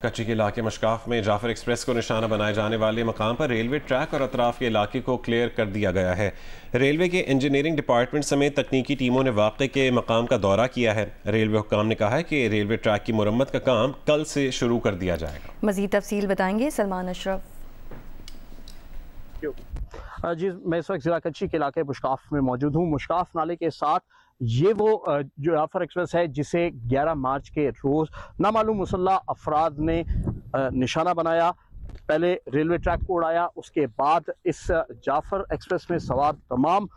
कच्ची के इलाके मशकाफ में जाफर एक्सप्रेस को निशाना बनाए जाने वाले मकाम पर रेलवे ट्रैक और अतराफ के इलाके को क्लियर कर दिया गया है। रेलवे के इंजीनियरिंग डिपार्टमेंट समेत तकनीकी टीमों ने वाक़े के मकाम का दौरा किया है। रेलवे हुक्काम ने कहा है कि रेलवे ट्रैक की मुरम्मत का काम कल से शुरू कर दिया जाएगा। मज़ीद तफसील बताएंगे सलमान अशरफ। जी, मैं इस वक्त ज़िला कच्ची के इलाके मुशकाफ में मौजूद हूँ। मुशकाफ नाले के साथ ये वो जो जाफर एक्सप्रेस है जिसे 11 मार्च के रोज़ नामालूम मुसल्लह अफराद ने निशाना बनाया। पहले रेलवे ट्रैक को उड़ाया, उसके बाद इस जाफर एक्सप्रेस में सवार तमाम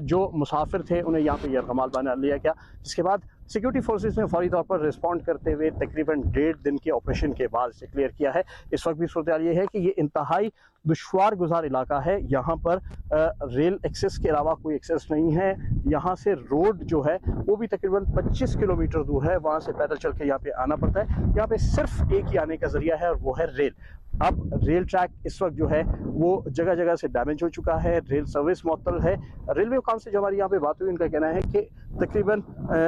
जो मुसाफिर थे उन्हें यहाँ पे यरगमाल बना लिया गया, जिसके बाद सिक्योरिटी फोर्सेस ने फौरी तौर पर रिस्पॉन्ड करते हुए तकरीबन 1.5 दिन के ऑपरेशन के बाद इसे क्लियर किया है। इस वक्त भी सूरत ये है कि ये इंतहाई दुश्वार गुजार इलाका है। यहाँ पर रेल एक्सेस के अलावा कोई एक्सेस नहीं है। यहाँ से रोड जो है वो भी तकरीबन 25 किलोमीटर दूर है, वहाँ से पैदल चल के यहाँ पे आना पड़ता है। यहाँ पे सिर्फ एक ही आने का जरिया है और वो है रेल। अब रेल ट्रैक इस वक्त जो है वो जगह जगह से डैमेज हो चुका है, रेल सर्विस मुअत्तल है। रेलवे हुकाम से जो हमारी यहाँ पे बात हुई, उनका कहना है कि तकरीबन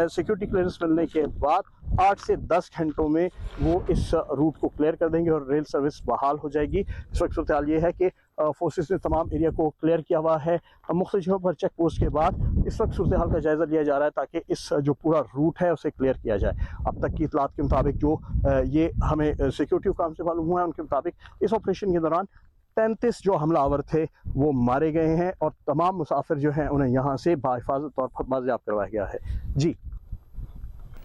सिक्योरिटी क्लियरेंस मिलने के बाद 8 से 10 घंटों में वो इस रूट को क्लियर कर देंगे और रेल सर्विस बहाल हो जाएगी। इस वक्त सूरत हाल ये है कि फोर्सेस ने तमाम एरिया को क्लियर किया हुआ है। मुख्तलिफ जगहों पर चेक पोस्ट के बाद इस वक्त सूरत हाल का जायज़ा लिया जा रहा है ताकि इस जो पूरा रूट है उसे क्लियर किया जाए। अब तक की इतलात के मुताबिक जो ये हमें सिक्योरिटी हुकाम से मालूम हुआ है, उनके मुताबिक इस ऑपरेशन के दौरान 33 जो हमलावर थे वो मारे गए हैं और तमाम मुसाफिर जो हैं उन्हें यहाँ से बाहिफाजत तौर पर बाज़ियाब करवाया गया है। जी,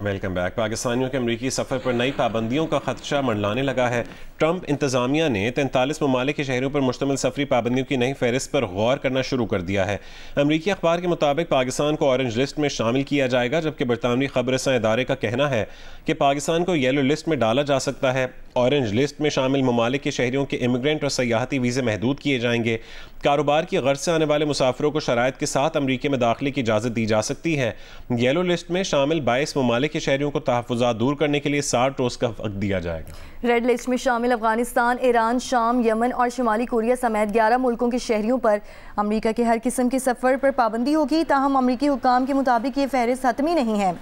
वेलकम बैक। पाकिस्तानियों के अमरीकी सफ़र पर नई पाबंदियों का खदशा मंडलाने लगा है। ट्रंप इंतजामिया ने 43 ममालिक के शहरों पर मुश्तमिल सफरी पाबंदियों की नई फहरिस्त पर गौर करना शुरू कर दिया है। अमरीकी अखबार के मुताबिक पाकिस्तान को ऑरेंज लिस्ट में शामिल किया जाएगा, जबकि बरतानवी खबरसां इदारे का कहना है कि पाकिस्तान को येलो लिस्ट में डाला जा सकता है। ऑरेंज लिस्ट में शामिल ममालिक के शहरियों के इमिग्रेंट और सयाहती वीज़े महदूद किए जाएंगे। कारोबार की गर्ज से आने वाले मुसाफिरों को शराइत के साथ अमरीका में दाखिले की इजाज़त दी जा सकती है। येलो लिस्ट में शामिल 22 ममालिक के शहरियों को तहफ़्फ़ुज़ात दूर करने के लिए 60 रोज़ का वक्त दिया जाएगा। रेड लिस्ट में शामिल अफगानिस्तान, ईरान, शाम, यमन और शुमाली कोरिया समेत 11 मुल्कों के शहरियों पर अमरीका के हर किस्म के सफ़र पर पाबंदी होगी। ताहम अमरीकी हुक्काम के मुताबिक ये फहरिस्त हतमी नहीं है।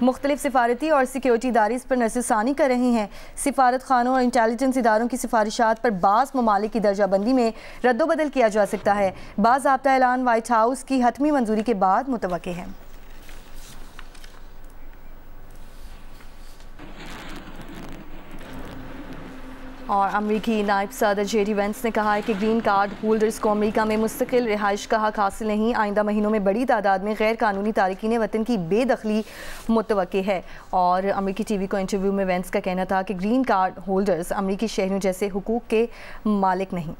मुख्तलिफ सिफारती और सिक्योरिटी इदारे इस पर नज़रसानी कर रही हैं। सिफारत खानों और इंटेलिजेंस इदारों की सिफारिशात पर बाज़ ममालिक की दर्जाबंदी में रद्दोबदल किया जा सकता है। बाज़ाब्ता ऐलान वाइट हाउस की हतमी मंजूरी के बाद मुतवक्के है। और अमरीकी नायब सदर जेडी वेंस ने कहा है कि ग्रीन कार्ड होल्डर्स को अमरीका में मुस्तकिल रिहाइश का हक हासिल नहीं। आइंदा महीनों में बड़ी तादाद में गैर कानूनी तारकीन वतन की बेदखली मुतवक्के है। और अमरीकी टीवी को इंटरव्यू में वेंस का कहना था कि ग्रीन कार्ड होल्डर्स अमरीकी शहरियों जैसे हुकूक के मालिक नहीं।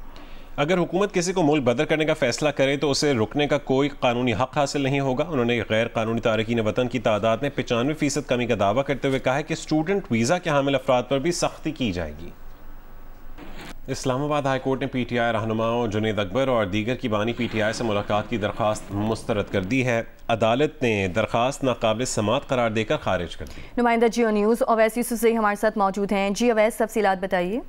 अगर हुकूमत किसी को मुल्क बदर करने का फैसला करे तो उसे रुकने का कोई कानूनी हक हासिल नहीं होगा। उन्होंने गैर कानूनी तारकीन वतन की तादाद में 95% कमी का दावा करते हुए कहा है कि स्टूडेंट वीज़ा के हामिल अफराद पर भी सख्ती की जाएगी। इस्लामाबाद हाई कोर्ट ने पीटीआई रहनुमाओं जुनेद अकबर और दीगर की बानी पीटीआई से मुलाकात की दरख्वास्त मुस्तरद कर दी है। अदालत ने दरख्वास्त नाकाबिल समात करार देकर खारिज कर दी। नुमाइंदा जियो न्यूज़ अवैस यूसुफ हमारे साथ मौजूद हैं। जी अवैस, तफसीलात बताइए।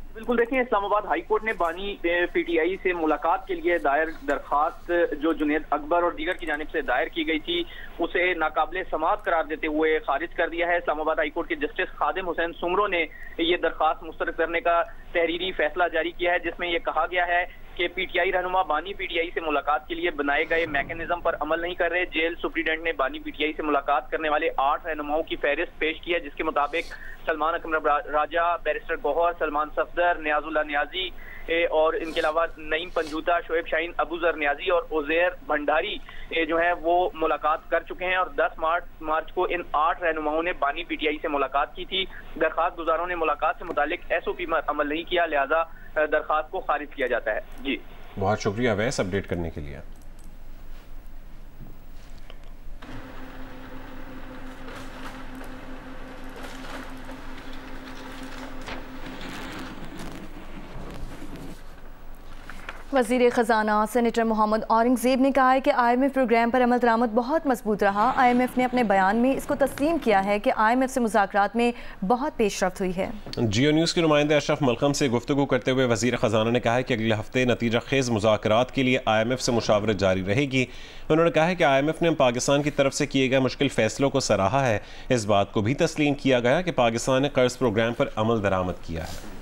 बिल्कुल, देखिए, इस्लामाबाद हाई कोर्ट ने बानी पीटीआई से मुलाकात के लिए दायर दरखास्त जो जुनेद अकबर और दीगर की जानिब से दायर की गई थी उसे नाकाबिल समात करार देते हुए खारिज कर दिया है। इस्लामाबाद हाई कोर्ट के जस्टिस खादिम हुसैन सुमरो ने ये दरखास्त मुस्तरद करने का तहरीरी फैसला जारी किया है, जिसमें यह कहा गया है कि पीटीआई रहनुमा बानी पीटीआई से मुलाकात के लिए बनाए गए मैकेनिज्म पर अमल नहीं कर रहे। जेल सुप्रीडेंट ने बानी पीटीआई से मुलाकात करने वाले 8 रहनुमाओं की फहरिस्त पेश की है, जिसके मुताबिक सलमान अकबर राजा, बैरिस्टर गौहर, सलमान सफदर, नियाजुल्लाह नियाजी और इनके अलावा नईम पंजूता, शोएब शाहीन, अबूजर नियाजी और उज़ैर भंडारी जो है वो मुलाकात कर चुके हैं। और 10 मार्च को इन 8 रहनुमाओं ने बानी पीटीआई से मुलाकात की थी। दरखास्त गुजारों ने मुलाकात से मुतालिक एसओपी में अमल नहीं किया, लिहाजा दरखास्त को खारिज किया जाता है। जी, बहुत शुक्रिया वैस अपडेट करने के लिए। वज़ीर ख़जाना सेनेटर मोहम्मद औरंगज़ेब ने कहा है कि IMF प्रोग्राम पर अमल दरामद बहुत मजबूत रहा। IMF ने अपने बयान में इसको तस्लीम किया है कि IMF से मुज़ाकरात में बहुत पेशरफ्त हुई है। जियो न्यूज़ के नुमाइंदे अशरफ मलकम से गुफ्तगू करते हुए वज़ीर ख़जाना ने कहा है कि अगले हफ्ते नतीजा खेज़ मुज़ाकरात के लिए IMF से मुशावरत जारी रहेगी। उन्होंने कहा है कि IMF ने पाकिस्तान की तरफ से किए गए मुश्किल फ़ैसलों को सराहा है। इस बात को भी तस्लीम किया गया कि पाकिस्तान ने कर्ज प्रोग्राम पर अमल दरामद किया है।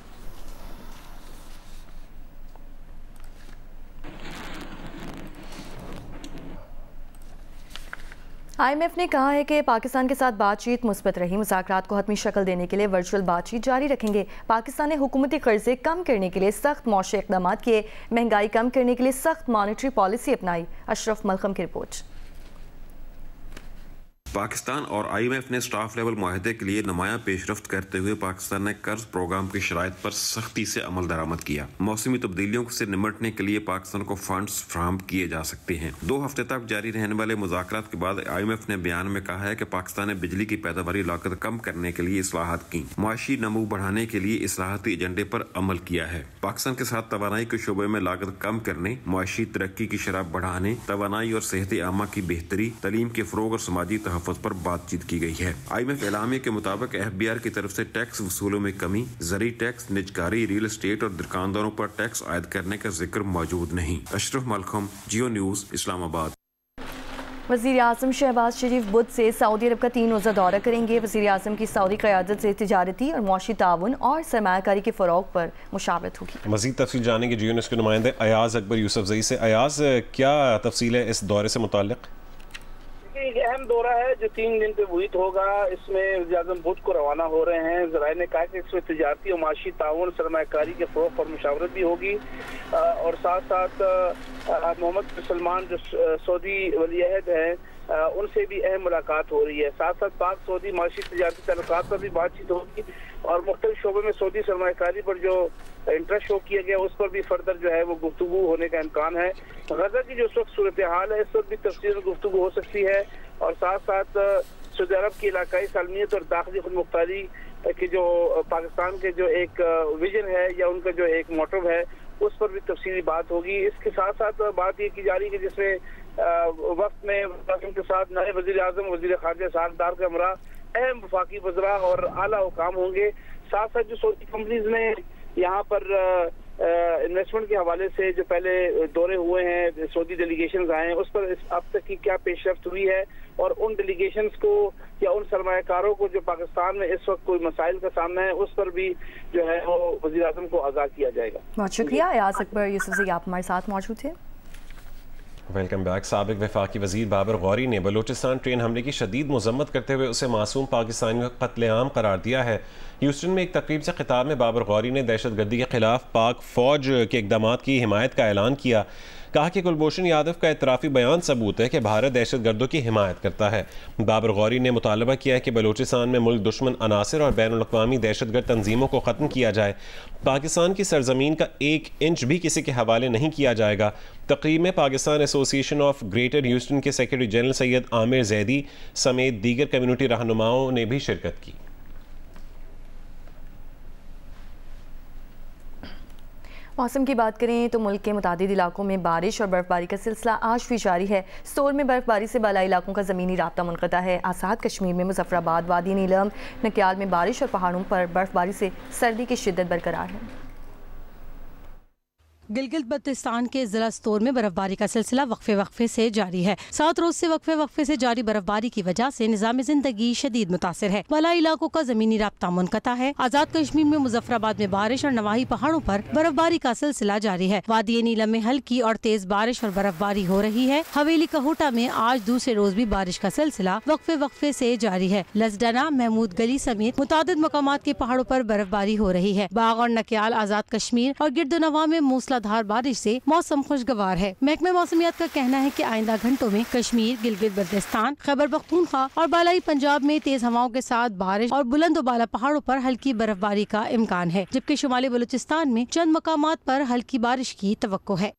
IMF ने कहा है कि पाकिस्तान के साथ बातचीत मुस्बत रही। मुज़ाकरात को हतमी शक्ल देने के लिए वर्चुअल बातचीत जारी रखेंगे। पाकिस्तान ने हुकूमती कर्जे कम करने के लिए सख्त मौशी इक़दाम किए, महंगाई कम करने के लिए सख्त मॉनेटरी पॉलिसी अपनाई। अशरफ मलकम की रिपोर्ट। पाकिस्तान और IMF ने स्टाफ लेवल मुआहदे के लिए नुमायां पेशरफ्त करते हुए पाकिस्तान ने कर्ज प्रोग्राम की शराइत पर सख्ती से अमल दरामद किया। मौसमी तब्दीलियों से निमटने के लिए पाकिस्तान को फंड्स फ्राहम किए जा सकते हैं। 2 हफ्ते तक जारी रहने वाले मुज़ाकरात के बाद IMF ने बयान में कहा है कि पाकिस्तान ने बिजली की पैदावारी लागत कम करने के लिए इस्लाहात की, मुआशी नमू बढ़ाने के लिए इस्लाहाती एजेंडे पर अमल किया है। पाकिस्तान के साथ तवानाई के शोबे में लागत कम करने, मुआशी तरक्की की शरह बढ़ाने, तवानाई और सेहत आमा की बेहतरी, तलीम के फरोग और समाजी तहफ़्फ़ुज़ पर बातचीत की गई है। IMF एलामिया के मुताबिक FBR की तरफ से टैक्स वसूलों में कमी, ज़री टैक्स, निजकारी, रियल एस्टेट और दुकानदारों पर टैक्स आयद करने का जिक्र मौजूद नहीं। अशरफ मलकम, जियो न्यूज़, इस्लामाबाद। वज़ीर आज़म शहबाज शरीफ बुध से सऊदी अरब का 3 रोज़ा दौरा करेंगे। वज़ीर आज़म की सऊदी क़यादत से तिजारती और मुआशी ताउन और सरमायाकारी के फ़रोग़ पर मुशावरत होगी। मज़ीद तफसील जानेंगे जियो न्यूज़ के नुमाइंदे अयाज़ अकबर यूसुफ़ज़ई से। अयाज़, क्या तफसील है इस दौरे से मुताल्लिक़? एक अहम दौरा है जो 3 दिन पे मुहित होगा। इसमें वज़ीर आज़म बुध को रवाना हो रहे हैं। ज़राए ने कहा कि इसमें तिजारती और माशी ताउन सरमायाकारी के फ़रोग़ पर मुशावरत भी होगी और साथ साथ मोहम्मद सलमान जो सऊदी वली अहद हैं उनसे भी अहम मुलाकात हो रही है। साथ साथ पाक सऊदी माशी तिजारती ताल्लुकात पर भी बातचीत होगी और मुख्तलिफ शोबे में सऊदी सरमायाकारी पर जो इंटरेस्ट शो किया गया उस पर भी फर्दर जो है वो गुफ्तगू होने का इम्कान है। गजा की जो इस वक्त सूरत हाल है इस पर भी तफसील गुफ्तगू हो सकती है और साथ साथ सऊदी अरब की इलाकाई सालमियत और दाखिली खुदमुख्तारी की जो पाकिस्तान के जो एक विजन है या उनका जो एक मोटिव है उस पर भी तफसीली बात होगी। इसके साथ साथ बात ये की जा रही है कि जिसमें वक्त में के साथ नए वज़ीर आज़म, वज़ीर ख़ारजा सालदार के हमरा अहम वफाकी वज़रा और आला हुकाम होंगे। साथ साथ जो सऊदी कंपनीज ने यहाँ पर इन्वेस्टमेंट के हवाले से जो पहले दौरे हुए हैं, सऊदी डेलीगेशंस आए हैं, उस पर अब तक की क्या पेशरफ्त हुई है और उन डेलीगेशंस को या उन सरमायाकारों को जो पाकिस्तान में इस वक्त कोई मसाइल का सामना है उस पर भी जो है वो वज़ीर आज़म को आगाह किया जाएगा। बहुत शुक्रिया अयाज़ अकबर यूसुफ़ज़ई, आप हमारे साथ मौजूद थे। Welcome back. साबिक वफाकी वज़ीर बाबर गौरी ने बलूचिस्तान ट्रेन हमले की शदीद मजम्मत करते हुए उसे मासूम पाकिस्तानियों का कत्लेआम करार दिया है। ह्यूस्टन में एक तकरीब से खिताब में बाबर गौरी ने दहशतगर्दी के खिलाफ पाक फ़ौज के इक़दामात की हिमायत का ऐलान किया। कहा कि कुलभूषण यादव का इतराफ़ी बयान सबूत है कि भारत दहशतगर्दों की हिमायत करता है। बाबर गौरी ने मुतालबा किया है कि बलूचिस्तान में मुल्क दुश्मन अनासर और बैनुल-अक़वामी दहशतगर्द तंजीमों को ख़त्म किया जाए। पाकिस्तान की सरजमीन का 1 इंच भी किसी के हवाले नहीं किया जाएगा। तकरीब में Pakistan association of greater Houston के सेक्रेटरी जनरल सैयद आमिर जैदी समेत दीगर कम्यूनिटी रहनुमाओं ने भी शिरकत की। मौसम की बात करें तो मुल्क के मुतादिद इलाकों में बारिश और बर्फबारी का सिलसिला आज भी जारी है। स्टोर में बर्फबारी से बालाई इलाकों का ज़मीनी राब्ता मुनक़ता है। आज़ाद कश्मीर में मुज़फ़्फ़राबाद, वादी नीलम, नक्याल में बारिश और पहाड़ों पर बर्फबारी से सर्दी की शिद्दत बरकरार है। गिलगित बल्तिस्तान के जिला स्टोर में बर्फबारी का सिलसिला वक्फे से जारी है। 7 रोज से वक्फे से जारी बर्फबारी की वजह से निज़ाम जिंदगी शदीद मुतासिर है। बालाई इलाकों का जमीनी राब्ता मुनक़ता है। आज़ाद कश्मीर में मुज़फ़्फ़राबाद में बारिश और नवाही पहाड़ों पर बर्फबारी का सिलसिला जारी है। वादी नीलम में हल्की और तेज बारिश और बर्फबारी हो रही है। हवेली कहोटा में आज दूसरे रोज भी बारिश का सिलसिला वक्फे से जारी है। लसडना, महमूद गली समेत मुतादिद मकामात के पहाड़ों पर बर्फबारी हो रही है। बाग और नक्याल, आज़ाद कश्मीर और गिरदोनवा में मूसलाधार बारिश से मौसम खुशगवार है। महकमे मौसमियात का कहना है कि आइंदा घंटों में कश्मीर, गिलगित बल्तिस्तान, खैबर पख्तूनख्वा और बालाई पंजाब में तेज हवाओं के साथ बारिश और बुलंद बाला पहाड़ों पर हल्की बर्फबारी का इम्कान है, जबकि शुमाली बलूचिस्तान में चंद मकामात पर हल्की बारिश की तवक्को है।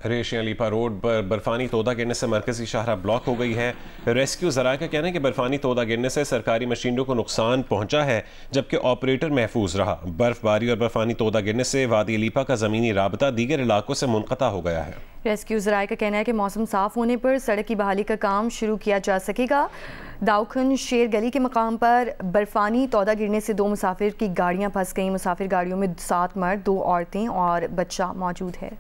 रेशिया लीपा रोड पर बर्फानी तोदा गिरने से मरकजी शाहरा ब्लॉक हो गई है। रेस्क्यू ज़राए का कहना है कि बर्फानी तोदा गिरने से सरकारी मशीनरों को नुकसान पहुंचा है, जबकि ऑपरेटर महफूज रहा। बर्फबारी और बर्फानी तोदा गिरने से वादी लीपा का ज़मीनी राबता दीगर इलाकों से मुनक़ता हो गया है। रेस्क्यू ज़राए का कहना है कि मौसम साफ होने पर सड़क की बहाली का काम शुरू किया जा सकेगा। दाउखन शेर गली के मकाम पर बर्फानी तोदा गिरने से 2 मुसाफिर की गाड़ियां फंस गईं। मुसाफिर गाड़ियों में 7 मर्द, 2 औरतें और बच्चा मौजूद है।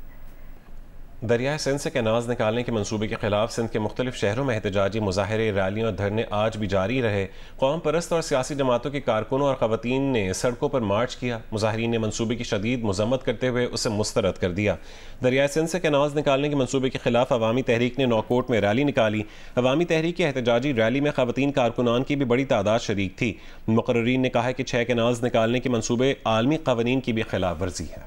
दरियाए सिंध से कैनाल्स निकालने के मंसूबे के खिलाफ सिंध के मुख्तलिफ शहरों में एहतजाजी मुजाहरे, रैलियाँ और धरने आज भी जारी रहे। कौम परस्त और सियासी जमातों के कारकुनों और ख़वातीन ने सड़कों पर मार्च किया। मुजाहरीन ने मंसूबे की शदीद मजम्मत करते हुए उसे मुस्तरद कर दिया। दरियाए सिंध से कैनाल्स निकालने के मंसूबे के खिलाफ अवामी तहरीक ने नौकोट में रैली निकाली। अवामी तहरीक की एहतजाजी रैली में ख़वातीन कारकुनान की भी बड़ी तादाद शरीक थी। मुकर्रीन ने कहा कि 6 कैनाल्स निकालने के मंसूबे आलमी क़वानीन की भी खिलाफ वर्जी है।